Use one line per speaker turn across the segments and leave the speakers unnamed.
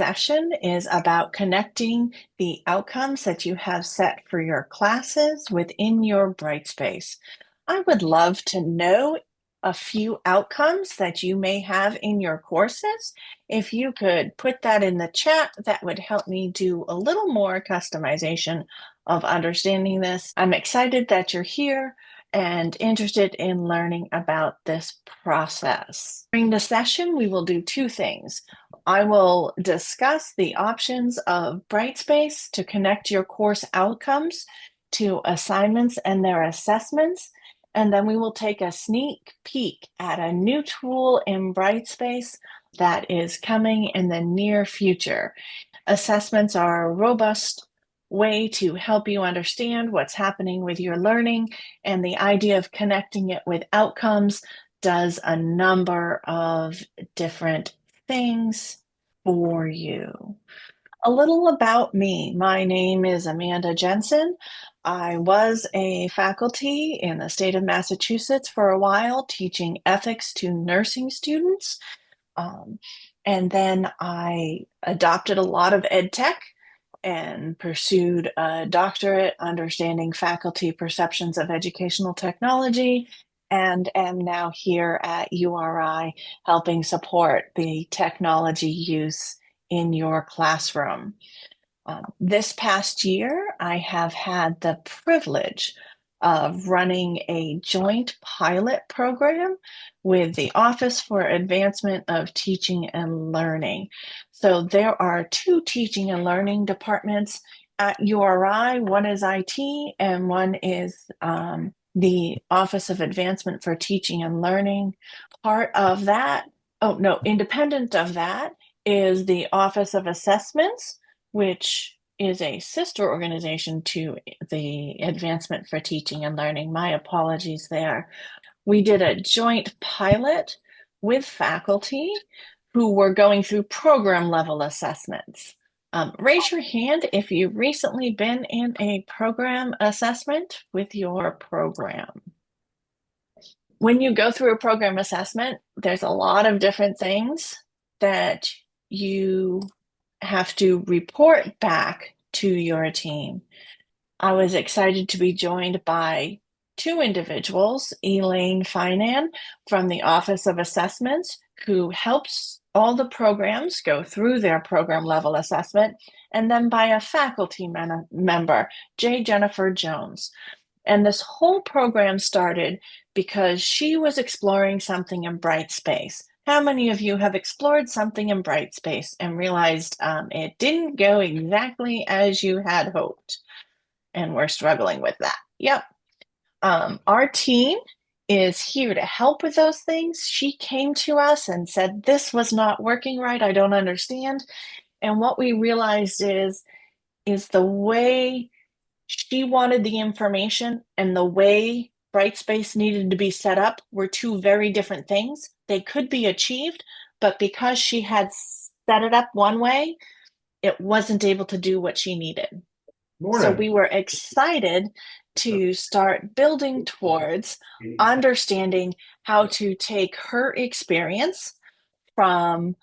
session is about connecting the outcomes that you have set for your classes within your Brightspace. I would love to know a few outcomes that you may have in your courses. If you could put that in the chat, that would help me do a little more customization of understanding this. I'm excited that you're here and interested in learning about this process. During the session, we will do two things. I will discuss the options of Brightspace to connect your course outcomes to assignments and their assessments. And then we will take a sneak peek at a new tool in Brightspace that is coming in the near future. Assessments are a robust way to help you understand what's happening with your learning, and the idea of connecting it with outcomes does a number of different things for you. A little about me. My name is Amanda Jensen. I was a faculty in the state of Massachusetts for a while, teaching ethics to nursing students. And then I adopted a lot of ed tech and pursued a doctorate understanding faculty perceptions of educational technology, and am now here at URI helping support the technology use in your classroom. This past year, I have had the privilege of running a joint pilot program with the Office for Advancement of Teaching and Learning. So there are two teaching and learning departments at URI. One is IT and one is the Office of Advancement for Teaching and Learning. Part of that, independent of that is the Office of Assessments, which is a sister organization to the Advancement for Teaching and Learning. My apologies there. We did a joint pilot with faculty who were going through program level assessments. Raise your hand if you've recently been in a program assessment with your program. When you go through a program assessment, there's a lot of different things that you have to report back to your team. I was excited to be joined by two individuals, Elaine Finan from the Office of Assessments, who helps all the programs go through their program level assessment, and then by a faculty member, J. Jennifer Jones. And this whole program started because she was exploring something in Brightspace. How many of you have explored something in Brightspace and realized it didn't go exactly as you had hoped? And we're struggling with that. Yep. Our team is here to help with those things. She came to us and said, this was not working right. I don't understand. And what we realized is the way she wanted the information and the way Brightspace needed to be set up were two very different things. They could be achieved, but because she had set it up one way, it wasn't able to do what she needed.
Morning.
So we were excited to start building towards understanding how to take her experience from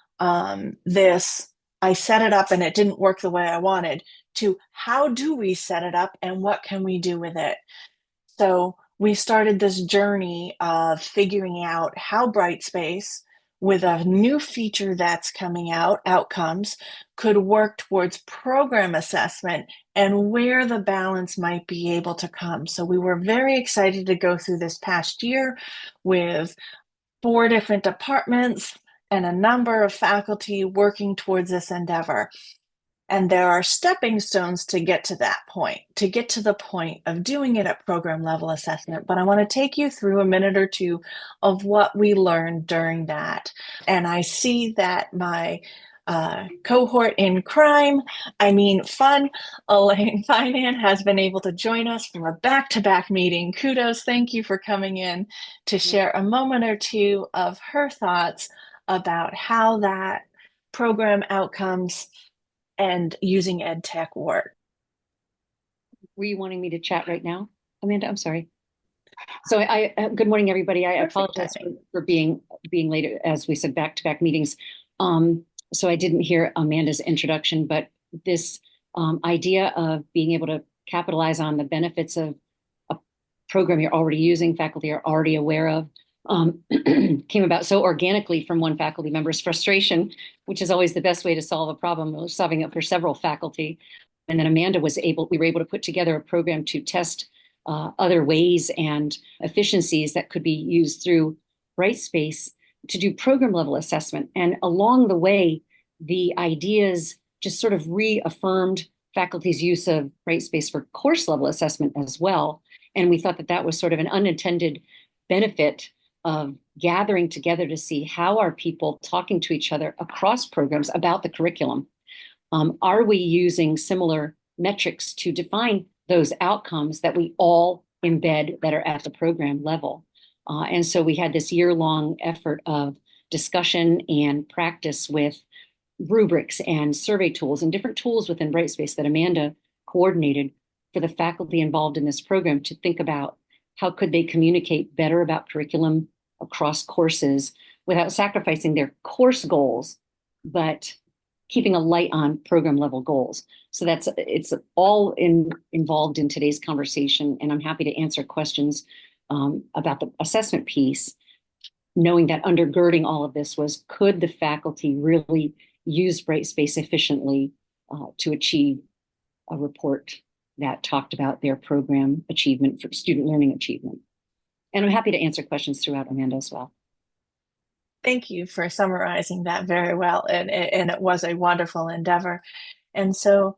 this, I set it up and it didn't work the way I wanted, to how do we set it up and what can we do with it? So we started this journey of figuring out how Brightspace, with a new feature that's coming out, outcomes, could work towards program assessment and where the balance might be able to come. So we were very excited to go through this past year with 4 different departments and a number of faculty working towards this endeavor. And there are stepping stones to get to that point, to get to the point of doing it at program level assessment. But I want to take you through a minute or two of what we learned during that. And I see that my cohort in crime, fun, Elaine Finan has been able to join us from a back-to-back meeting. Kudos, thank you for coming in to share a moment or two of her thoughts about how that program outcomes and using ed tech work.
Were you wanting me to chat right now, Amanda? I'm sorry. So good morning, everybody. I apologize for being late, as we said, back-to-back meetings. So I didn't hear Amanda's introduction, but this idea of being able to capitalize on the benefits of a program you're already using, faculty are already aware of, came about so organically from one faculty member's frustration, which is always the best way to solve a problem. We were solving it for several faculty. And then we were able to put together a program to test other ways and efficiencies that could be used through Brightspace to do program level assessment. And along the way, the ideas just sort of reaffirmed faculty's use of Brightspace for course level assessment as well. And we thought that that was sort of an unintended benefit of gathering together to see how are people talking to each other across programs about the curriculum. Are we using similar metrics to define those outcomes that we all embed that are at the program level? And so we had this year-long effort of discussion and practice with rubrics and survey tools and different tools within Brightspace that Amanda coordinated for the faculty involved in this program to think about how could they communicate better about curriculum across courses without sacrificing their course goals, but keeping a light on program level goals. So it's all involved in today's conversation, and I'm happy to answer questions about the assessment piece, knowing that undergirding all of this was, could the faculty really use Brightspace efficiently to achieve a report that talked about their program achievement for student learning achievement? And I'm happy to answer questions throughout, Amanda, as well.
Thank you for summarizing that very well. And it was a wonderful endeavor. And so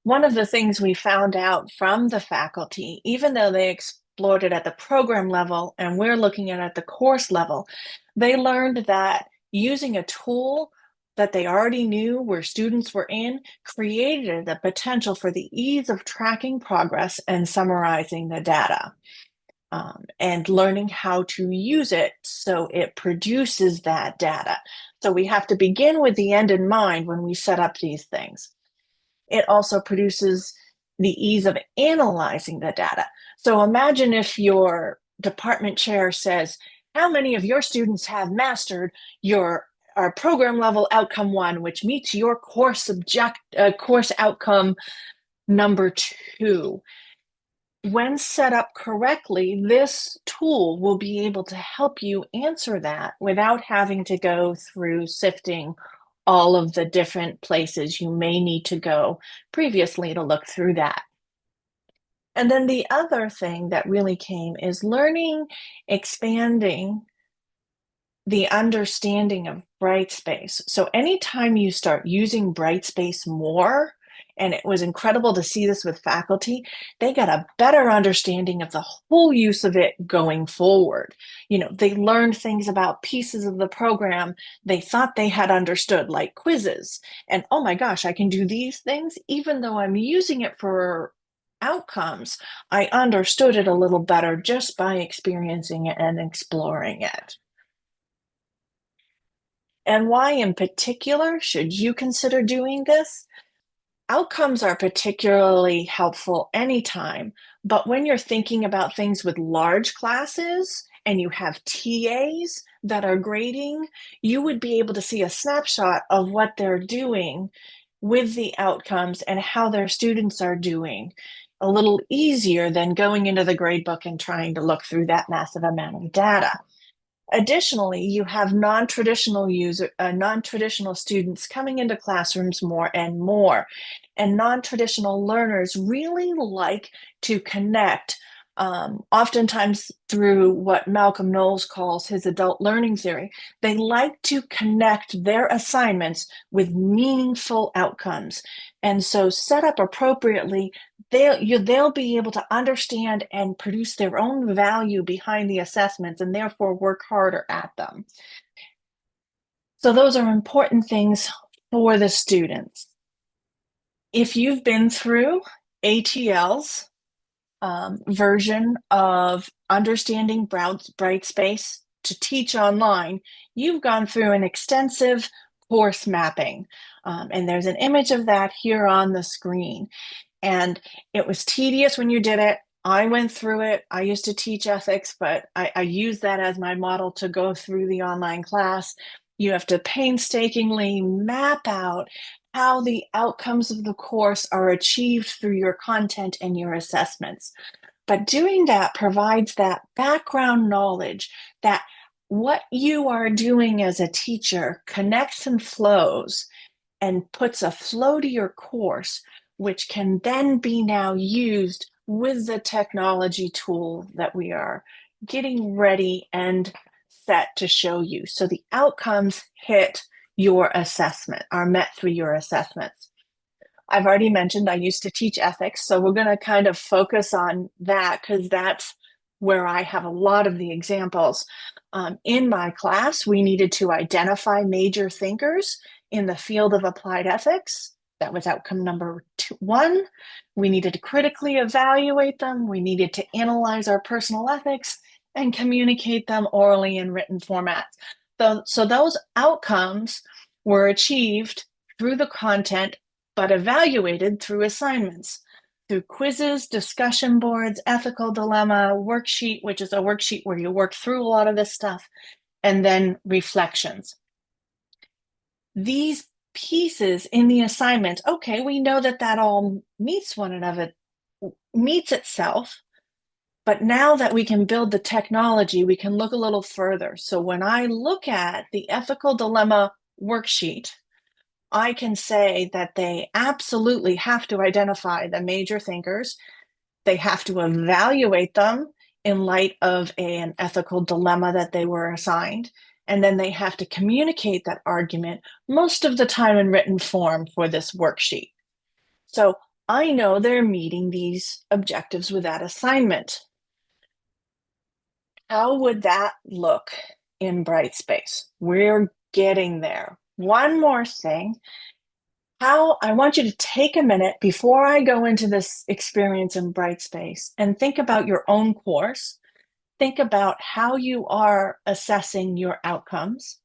one of the things we found out from the faculty, even though they explored it at the program level and we're looking at the course level, they learned that using a tool that they already knew where students were in created the potential for the ease of tracking progress and summarizing the data. And learning how to use it so it produces that data. So we have to begin with the end in mind when we set up these things. It also produces the ease of analyzing the data. So imagine if your department chair says, how many of your students have mastered your our program level outcome 1, which meets your course outcome number 2. When set up correctly, this tool will be able to help you answer that without having to go through sifting all of the different places you may need to go previously to look through that. And then the other thing that really came is learning, expanding the understanding of Brightspace. So anytime you start using Brightspace more, and it was incredible to see this with faculty, they got a better understanding of the whole use of it going forward. They learned things about pieces of the program they thought they had understood, like quizzes. And oh my gosh, I can do these things even though I'm using it for outcomes. I understood it a little better just by experiencing it and exploring it. And why in particular should you consider doing this? Outcomes are particularly helpful anytime, but when you're thinking about things with large classes and you have TAs that are grading, you would be able to see a snapshot of what they're doing with the outcomes and how their students are doing a little easier than going into the gradebook and trying to look through that massive amount of data. Additionally, you have non-traditional students coming into classrooms more and more, and non-traditional learners really like to connect, oftentimes through what Malcolm Knowles calls his adult learning theory. They like to connect their assignments with meaningful outcomes. And so set up appropriately, they'll be able to understand and produce their own value behind the assessments and therefore work harder at them. So those are important things for the students. If you've been through ATL's version of understanding Brightspace to teach online, you've gone through an extensive course mapping. And there's an image of that here on the screen. And it was tedious when you did it. I went through it. I used to teach ethics, but I used that as my model to go through the online class. You have to painstakingly map out how the outcomes of the course are achieved through your content and your assessments. But doing that provides that background knowledge that what you are doing as a teacher connects and flows and puts a flow to your course, which can then be now used with the technology tool that we are getting ready and set to show you. So the outcomes hit your assessment, are met through your assessments. I've already mentioned I used to teach ethics, so we're going to kind of focus on that because that's where I have a lot of the examples. In my class, we needed to identify major thinkers in the field of applied ethics. That was outcome number one. We needed to critically evaluate them. We needed to analyze our personal ethics and communicate them orally in written formats. So those outcomes were achieved through the content but evaluated through assignments, through quizzes, discussion boards, ethical dilemma, worksheet, which is a worksheet where you work through a lot of this stuff, and then reflections. These pieces in the assignment, okay, we know that that all meets one another, meets itself, but now that we can build the technology, we can look a little further. So when I look at the ethical dilemma worksheet, I can say that they absolutely have to identify the major thinkers. They have to evaluate them in light of an ethical dilemma that they were assigned. And then they have to communicate that argument most of the time in written form for this worksheet. So I know they're meeting these objectives with that assignment. How would that look in Brightspace? We're getting there. One more thing. How I want you to take a minute before I go into this experience in Brightspace and think about your own course. Think about how you are assessing your outcomes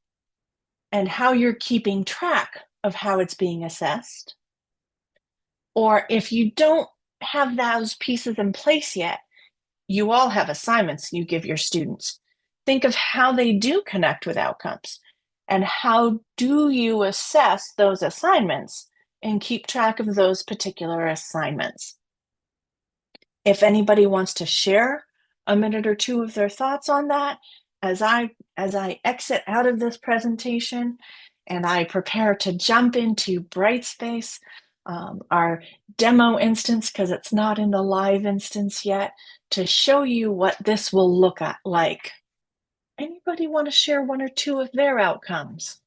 and how you're keeping track of how it's being assessed. Or if you don't have those pieces in place yet, you all have assignments you give your students. Think of how they do connect with outcomes and how do you assess those assignments and keep track of those particular assignments. If anybody wants to share a minute or two of their thoughts on that, as I exit out of this presentation and I prepare to jump into Brightspace, our demo instance, because it's not in the live instance yet, to show you what this will look at like. Anybody want to share one or two of their outcomes?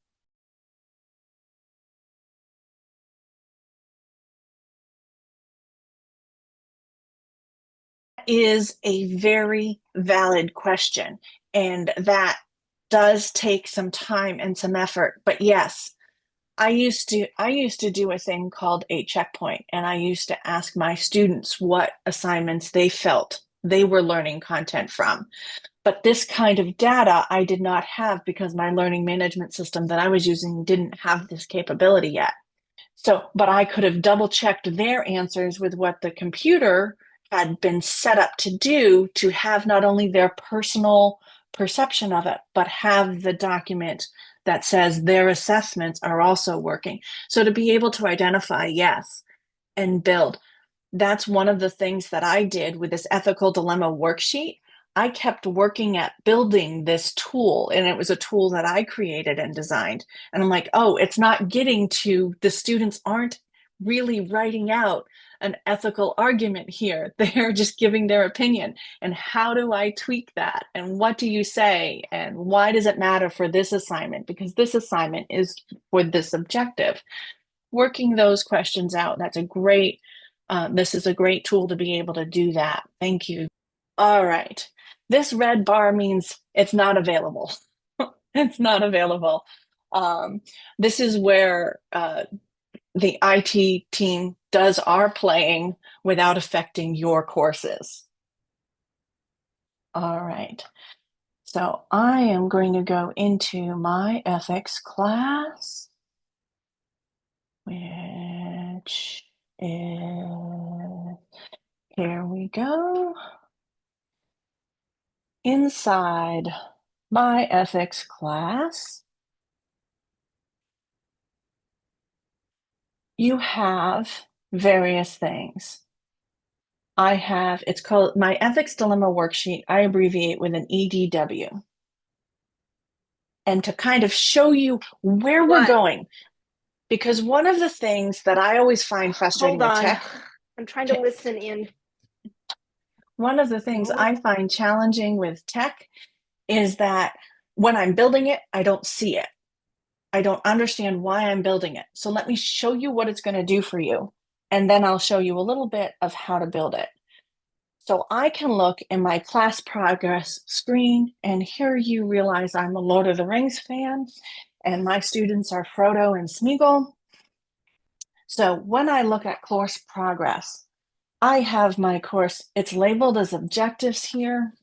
Is a very valid question, and that does take some time and some effort. But yes, I used to do a thing called a checkpoint, and I used to ask my students what assignments they felt they were learning content from. But this kind of data I did not have because my learning management system that I was using didn't have this capability yet. So, but I could have double checked their answers with what the computer had been set up to do to have not only their personal perception of it, but have the document that says their assessments are also working. So to be able to identify, yes, and build. That's one of the things that I did with this ethical dilemma worksheet. I kept working at building this tool, and it was a tool that I created and designed. And I'm like, oh, it's not getting to the students aren't really writing out an ethical argument here. They're just giving their opinion. And how do I tweak that? And what do you say? And why does it matter for this assignment? Because this assignment is for this objective. Working those questions out, this is a great tool to be able to do that. Thank you. All right. This red bar means it's not available. It's not available. Um, this is where the IT team does our playing without affecting your courses. All right. So I am going to go into my ethics class, which is, here we go. Inside my ethics class, you have various things. It's called my ethics dilemma worksheet. I abbreviate with an EDW. And to kind of show you where we're
What?
going, because one of the things that I always find frustrating
Hold
with
on.
tech,
I'm trying to listen in.
one of the things
No.
I find challenging with tech is that when I'm building it, I don't see it. I don't understand why I'm building it. So let me show you what it's going to do for you. And then I'll show you a little bit of how to build it. So I can look in my class progress screen, and here you realize I'm a Lord of the Rings fan, and my students are Frodo and Smeagol. So when I look at course progress, I have my course, it's labeled as objectives here.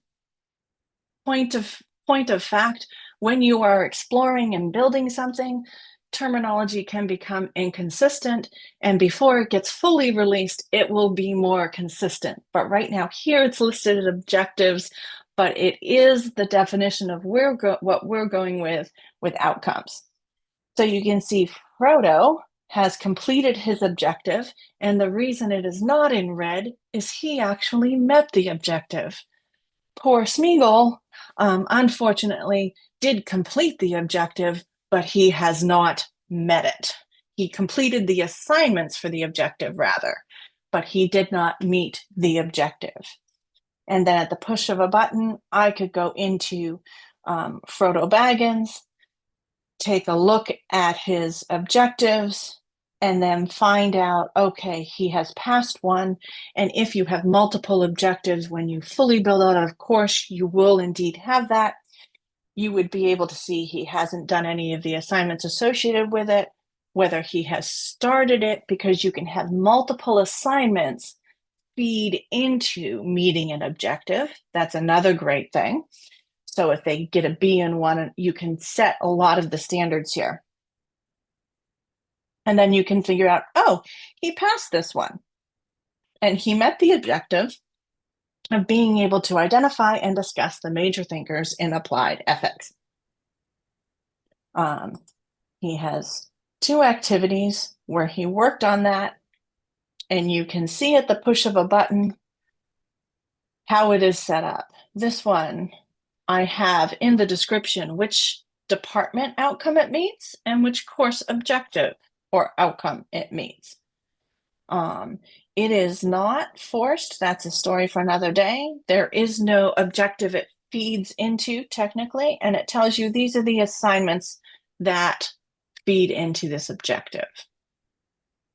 Point of fact, when you are exploring and building something, terminology can become inconsistent, and before it gets fully released, it will be more consistent. But right now, here it's listed as objectives, but it is the definition of what we're going with outcomes. So you can see Frodo has completed his objective, and the reason it is not in red is he actually met the objective. Poor Smeagol, unfortunately, did complete the objective, but he has not met it. He completed the assignments for the objective, rather, but he did not meet the objective. And then at the push of a button, I could go into Frodo Baggins, take a look at his objectives, and then find out, okay, he has passed one. And if you have multiple objectives, when you fully build out a course, you will indeed have that. You would be able to see he hasn't done any of the assignments associated with it, whether he has started it, because you can have multiple assignments feed into meeting an objective. That's another great thing. So if they get a B in one, you can set a lot of the standards here. And then you can figure out, oh, he passed this one. And he met the objective of being able to identify and discuss the major thinkers in applied ethics. Um, he has 2 activities where he worked on that. And you can see at the push of a button how it is set up. This one, I have in the description which department outcome it meets and which course objective or outcome it meets. Um, it is not forced. That's a story for another day. There is no objective it feeds into technically, and it tells you these are the assignments that feed into this objective.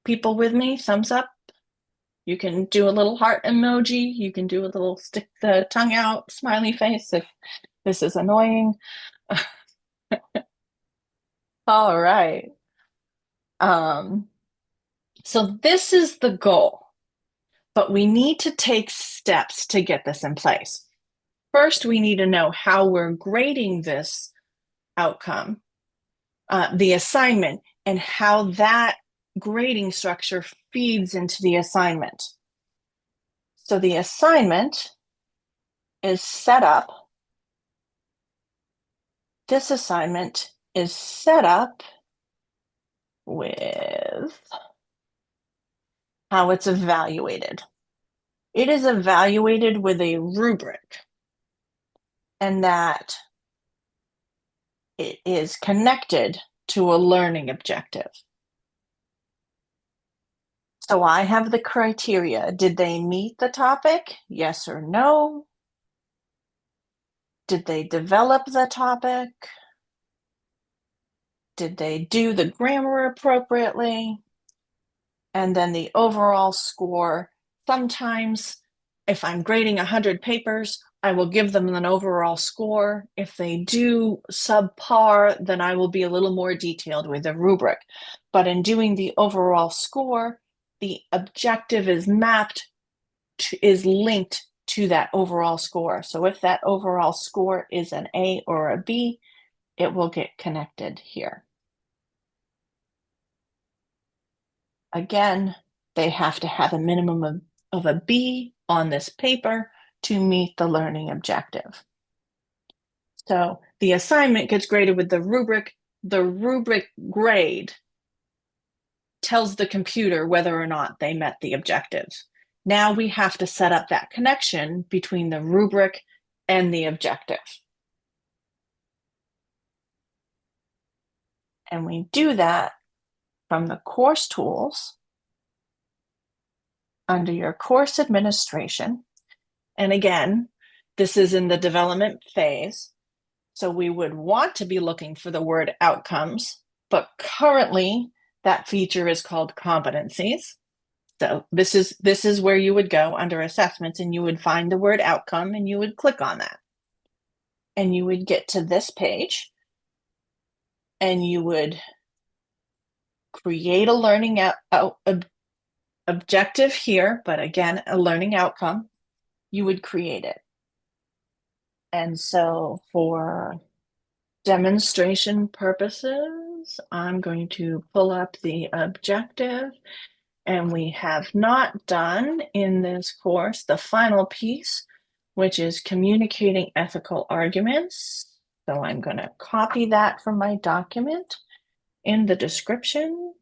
People with me, thumbs up. You can do a little heart emoji. You can do a little stick the tongue out smiley face if this is annoying. All right. Um, so this is the goal, but we need to take steps to get this in place. First, we need to know how we're grading this outcome, the assignment, and how that grading structure feeds into the assignment. So the assignment is set up. This assignment is set up with how it's evaluated. It is evaluated with a rubric, and that it is connected to a learning objective. So I have the criteria. Did they meet the topic? Yes or no? Did they develop the topic? Did they do the grammar appropriately? And then the overall score. Sometimes if I'm grading 100 papers, I will give them an overall score. If they do subpar, then I will be a little more detailed with a rubric. But in doing the overall score, the objective is is linked to that overall score. So if that overall score is an A or a B, it will get connected here. Again, they have to have a minimum of a B on this paper to meet the learning objective. So the assignment gets graded with the rubric. The rubric grade tells the computer whether or not they met the objectives. Now we have to set up that connection between the rubric and the objective. And we do that from the course tools under your course administration. And again, this is in the development phase. So we would want to be looking for the word outcomes, but currently that feature is called competencies. So this is where you would go under assessments and you would find the word outcome and you would click on that. And you would get to this page and you would create a learning objective here, but again, a learning outcome. You would create it. And so for demonstration purposes, I'm going to pull up the objective, and we have not done in this course the final piece, which is communicating ethical arguments. So I'm going to copy that from my document in the description.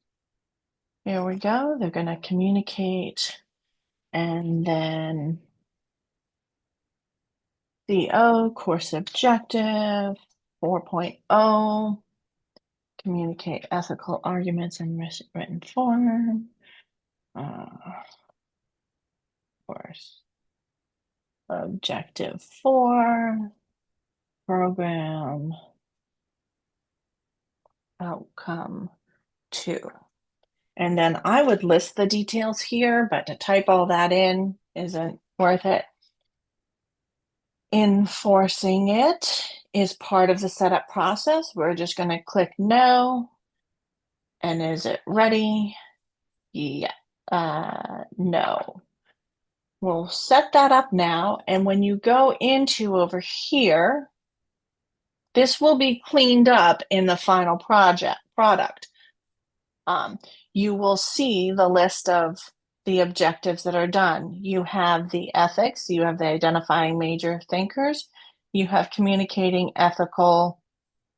Here we go. They're going to communicate, and then CO, course objective, 4.0, communicate ethical arguments in written form. Course objective 4, program outcome 2. And then I would list the details here, but to type all that in isn't worth it. Enforcing it is part of the setup process. We're just going to click no. And is it ready? Yeah. No. We'll set that up now. And when you go into over here, this will be cleaned up in the final product. You will see the list of the objectives that are done. You have the ethics, you have the identifying major thinkers, you have communicating ethical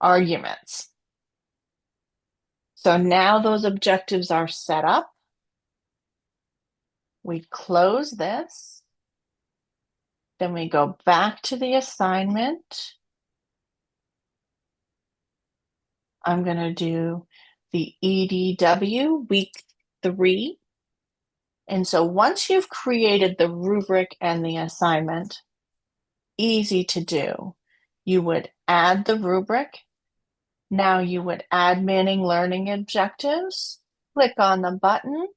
arguments. So now those objectives are set up. We close this. Then we go back to the assignment. I'm going to do the EDW week 3. And so once you've created the rubric and the assignment, easy to do. You would add the rubric. Now you would add Manning learning objectives. Click on the button.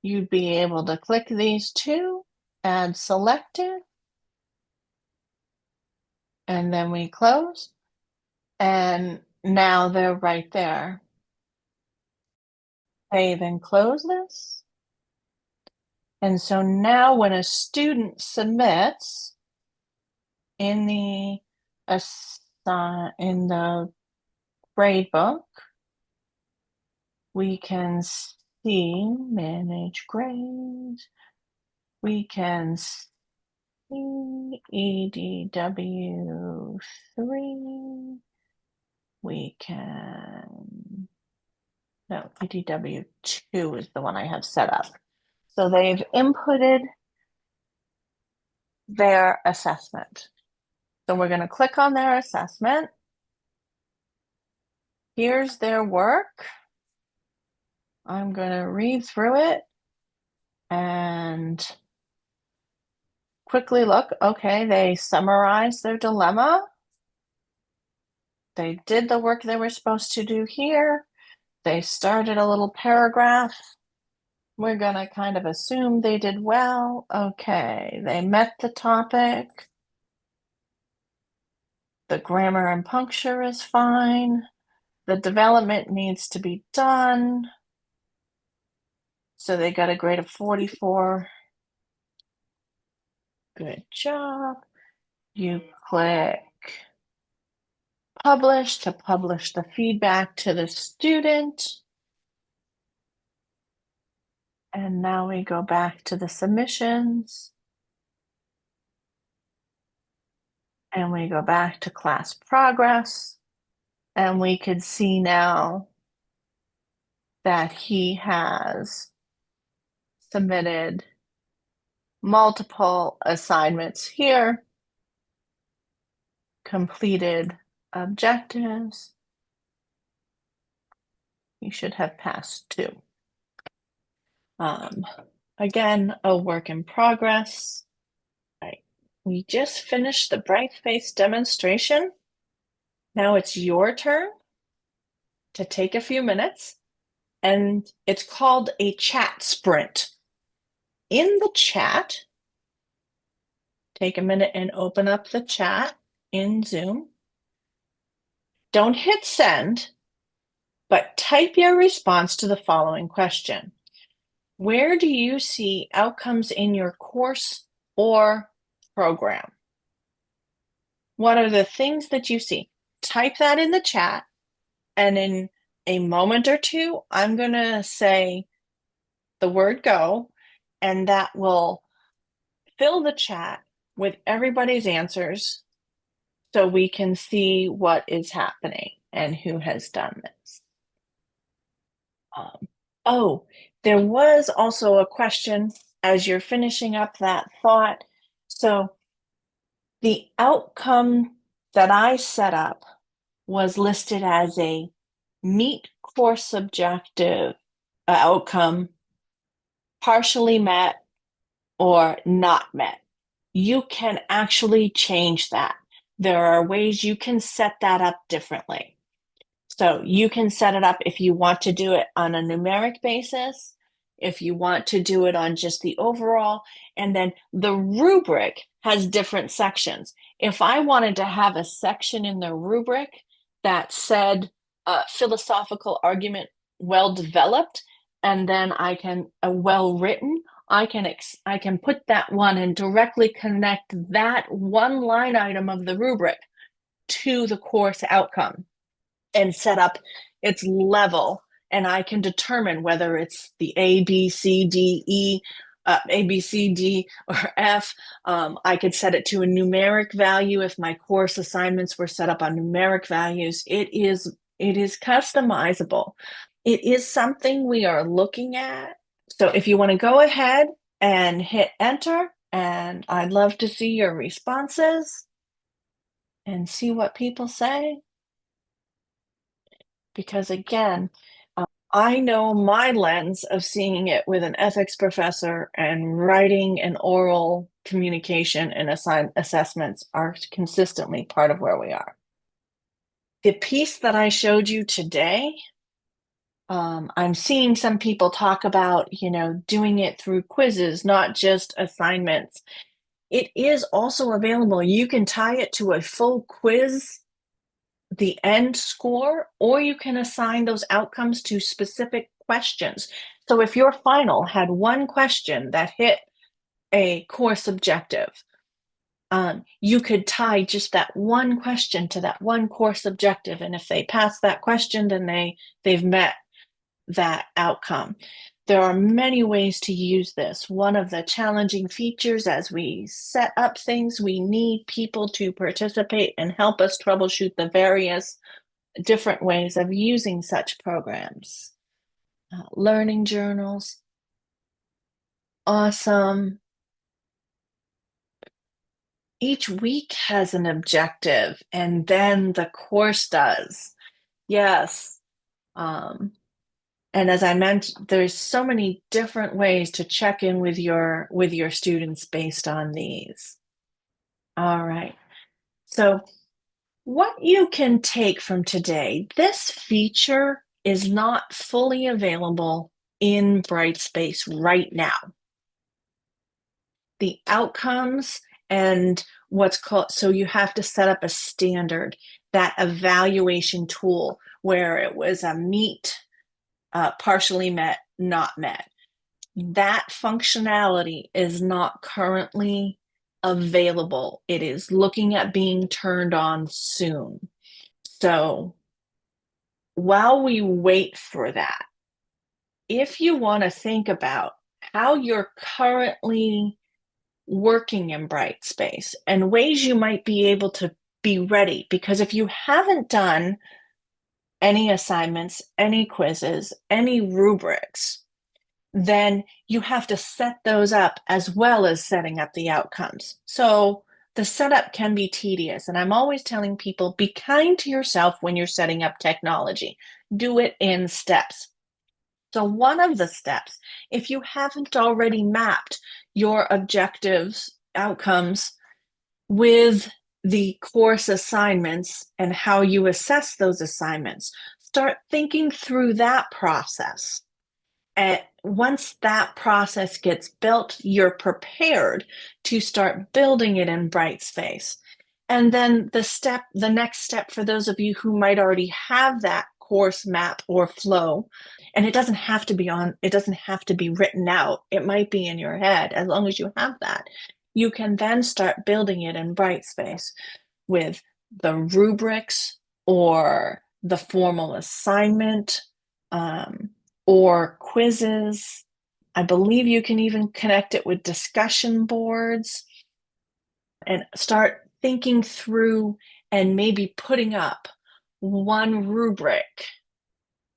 You'd be able to click these two, add selected, and then we close. And now they're right there. Save and close this. And so now when a student submits in the grade book, we can see manage grades. We can see EDW 3. We can, no, EDW 2 is the one I have set up. So they've inputted their assessment. So we're going to click on their assessment. Here's their work. I'm going to read through it and quickly look. Okay, they summarized their dilemma. They did the work they were supposed to do here. They started a little paragraph. We're going to kind of assume they did well. Okay, they met the topic. The grammar and puncture is fine. The development needs to be done. So they got a grade of 44. Good job. You click publish to publish the feedback to the student. And now we go back to the submissions. And we go back to class progress. And we could see now that he has submitted multiple assignments here, completed objectives. You should have passed 2. Again, a work in progress. Right. We just finished the Brightspace demonstration. Now it's your turn to take a few minutes, and it's called a chat sprint. In the chat, take a minute and open up the chat in Zoom. Don't hit send, but type your response to the following question. Where do you see outcomes in your course or program? What are the things that you see? Type that in the chat, and in a moment or two, I'm going to say the word go, and that will fill the chat with everybody's answers so we can see what is happening and who has done this. Oh, there was also a question as you're finishing up that thought. So the outcome that I set up was listed as a meet course objective outcome, partially met or not met. You can actually change that. There are ways you can set that up differently. So you can set it up if you want to do it on a numeric basis, if you want to do it on just the overall, and then the rubric has different sections. If I wanted to have a section in the rubric that said philosophical argument well developed, and then I can well written, I can put that one and directly connect that one line item of the rubric to the course outcome and set up its level, and I can determine whether it's the A, B, C, D, E, A, B, C, D, or F. I could set it to a numeric value if my course assignments were set up on numeric values. It is customizable. It is something we are looking at. So if you want to go ahead and hit enter, and I'd love to see your responses and see what people say. Because again, I know my lens of seeing it with an ethics professor and writing and oral communication and assessments are consistently part of where we are. The piece that I showed you today, I'm seeing some people talk about, doing it through quizzes, not just assignments. It is also available. You can tie it to a full quiz, the end score, or you can assign those outcomes to specific questions. So if your final had one question that hit a course objective, you could tie just that one question to that one course objective. And if they pass that question, then they've met that outcome. There are many ways to use this. One of the challenging features as we set up things, we need people to participate and help us troubleshoot the various different ways of using such programs. Learning journals, awesome. Each week has an objective, and then the course does. Yes. And as I mentioned, there's so many different ways to check in with your students based on these. All right. So what you can take from today, this feature is not fully available in Brightspace right now. The outcomes and what's called, so you have to set up a standard, that evaluation tool where it was a meet, partially met, not met. That functionality is not currently available. It is looking at being turned on soon. So while we wait for that, if you want to think about how you're currently working in Brightspace and ways you might be able to be ready, because if you haven't done any assignments, any quizzes, any rubrics, then you have to set those up as well as setting up the outcomes. So the setup can be tedious. And I'm always telling people, be kind to yourself when you're setting up technology. Do it in steps. So one of the steps, if you haven't already mapped your objectives, outcomes with the course assignments and how you assess those assignments, start thinking through that process. And once that process gets built, you're prepared to start building it in Brightspace. And then the next step for those of you who might already have that course map or flow, and it doesn't have to be written out. It might be in your head. As long as you have that, you can then start building it in Brightspace with the rubrics or the formal assignment, or quizzes. I believe you can even connect it with discussion boards and start thinking through and maybe putting up one rubric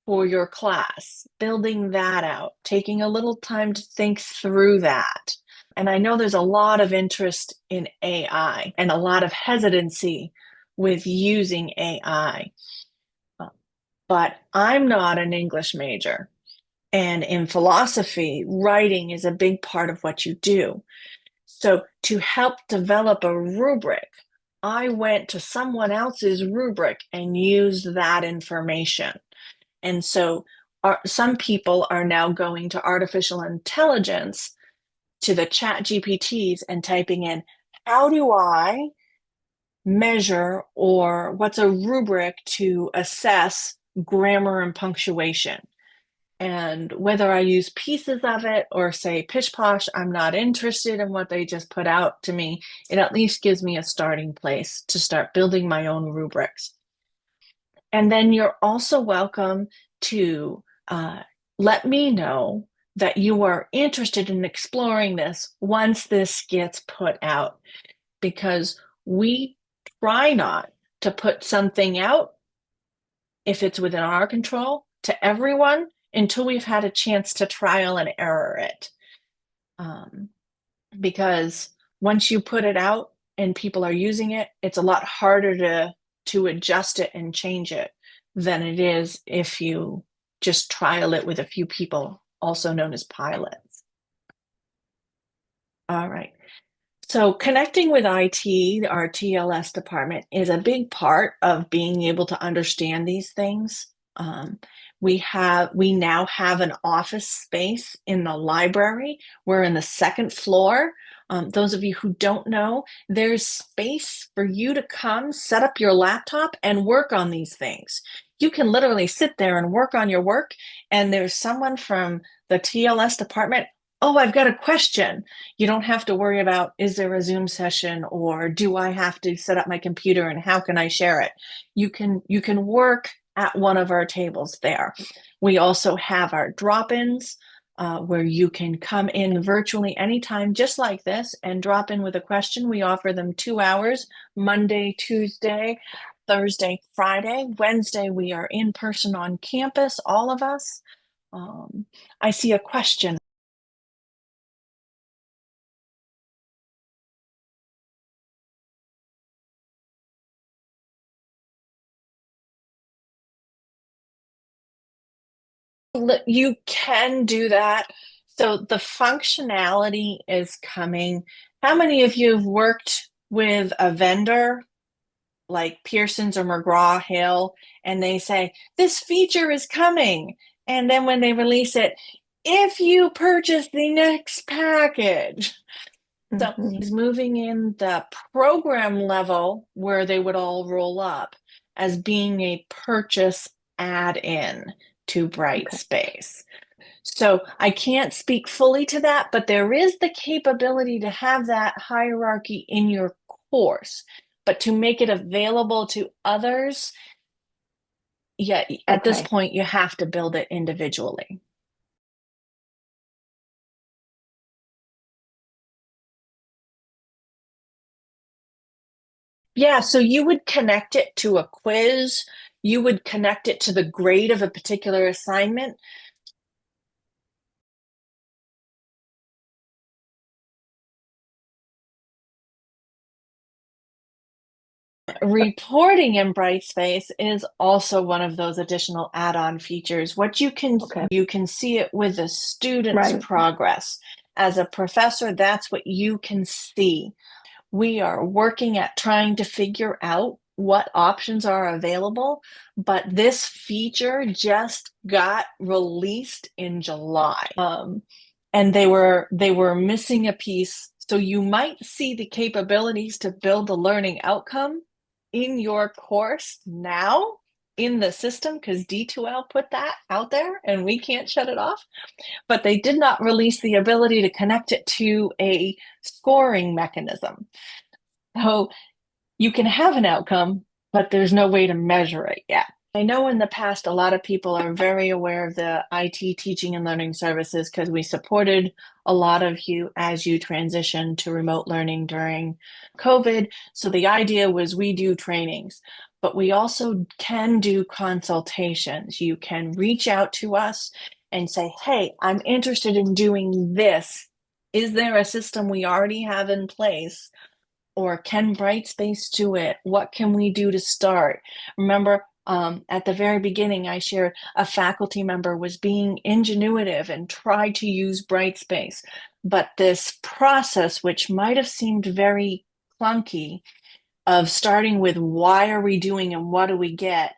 for your class, building that out, taking a little time to think through that. And I know there's a lot of interest in AI and a lot of hesitancy with using AI, but I'm not an English major. And in philosophy, writing is a big part of what you do. So to help develop a rubric, I went to someone else's rubric and used that information. And so some people are now going to artificial intelligence, to the chat GPTs, and typing in, how do I measure, or what's a rubric to assess grammar and punctuation? And whether I use pieces of it or say pish posh, I'm not interested in what they just put out to me. It at least gives me a starting place to start building my own rubrics. And then you're also welcome to let me know that you are interested in exploring this once this gets put out, because we try not to put something out, if it's within our control, to everyone until we've had a chance to trial and error it. Because once you put it out and people are using it, it's a lot harder to adjust it and change it than it is if you just trial it with a few people, also known as pilots. All right. So connecting with IT, our TLS department, is a big part of being able to understand these things. We now have an office space in the library. We're in the second floor. Those of you who don't know, there's space for you to come set up your laptop and work on these things. You can literally sit there and work on your work, and there's someone from the TLS department. Oh, I've got a question. You don't have to worry about, is there a Zoom session, or do I have to set up my computer and how can I share it? You can work at one of our tables there. We also have our drop-ins where you can come in virtually anytime, just like this, and drop in with a question. We offer them 2 hours, Monday, Tuesday, Thursday, Friday. Wednesday, we are in person on campus, all of us. I see a question. You can do that. So the functionality is coming. How many of you have worked with a vendor like Pearson's or McGraw-Hill, and they say, this feature is coming. And then when they release it, if you purchase the next package. So it's moving in the program level where they would all roll up as being a purchase add-in to Brightspace. So I can't speak fully to that, but there is the capability to have that hierarchy in your course. But to make it available to others, yeah, at this point, you have to build it individually. Yeah, so you would connect it to a quiz. you would connect it to the grade of a particular assignment. Reporting in Brightspace is also one of those additional add-on features. What you can you can see it with the student's progress. As a professor, that's what you can see. We are working at trying to figure out what options are available, but this feature just got released in July. And they were missing a piece. So you might see the capabilities to build a learning outcome in your course now in the system, because D2L put that out there and we can't shut it off. But they did not release the ability to connect it to a scoring mechanism. So you can have an outcome, but there's no way to measure it yet. I know in the past, a lot of people are very aware of the IT teaching and learning services because we supported a lot of you as you transitioned to remote learning during COVID. So the idea was we do trainings, but we also can do consultations. You can reach out to us and say, hey, I'm interested in doing this. Is there a system we already have in place? Or can Brightspace do it? What can we do to start? Remember, at the very beginning, I shared a faculty member was being ingenuitive and tried to use Brightspace. But this process, which might have seemed very clunky, of starting with why are we doing and what do we get,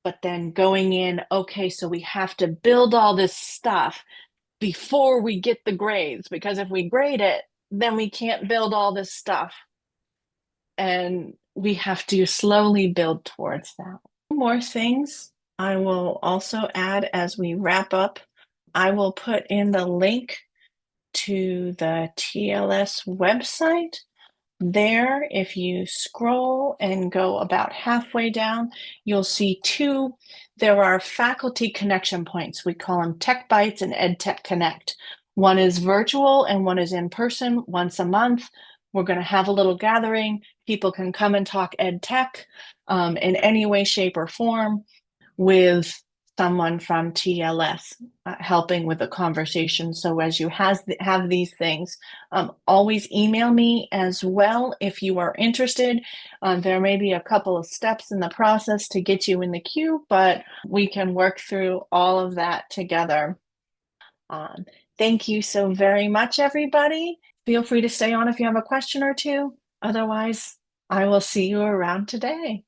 but then going in, okay, so we have to build all this stuff before we get the grades, because if we grade it, then we can't build all this stuff. And we have to slowly build towards that. More things I will also add as we wrap up. I will put in the link to the TLS website. There, if you scroll and go about halfway down, you'll see there are faculty connection points. We call them Tech Bites and EdTech Connect. One is virtual and one is in person once a month. We're going to have a little gathering. People can come and talk ed tech in any way, shape, or form with someone from TLS helping with the conversation. So as you have these things, always email me as well if you are interested. There may be a couple of steps in the process to get you in the queue, but we can work through all of that together. Thank you so very much, everybody. Feel free to stay on if you have a question or two. Otherwise, I will see you around today.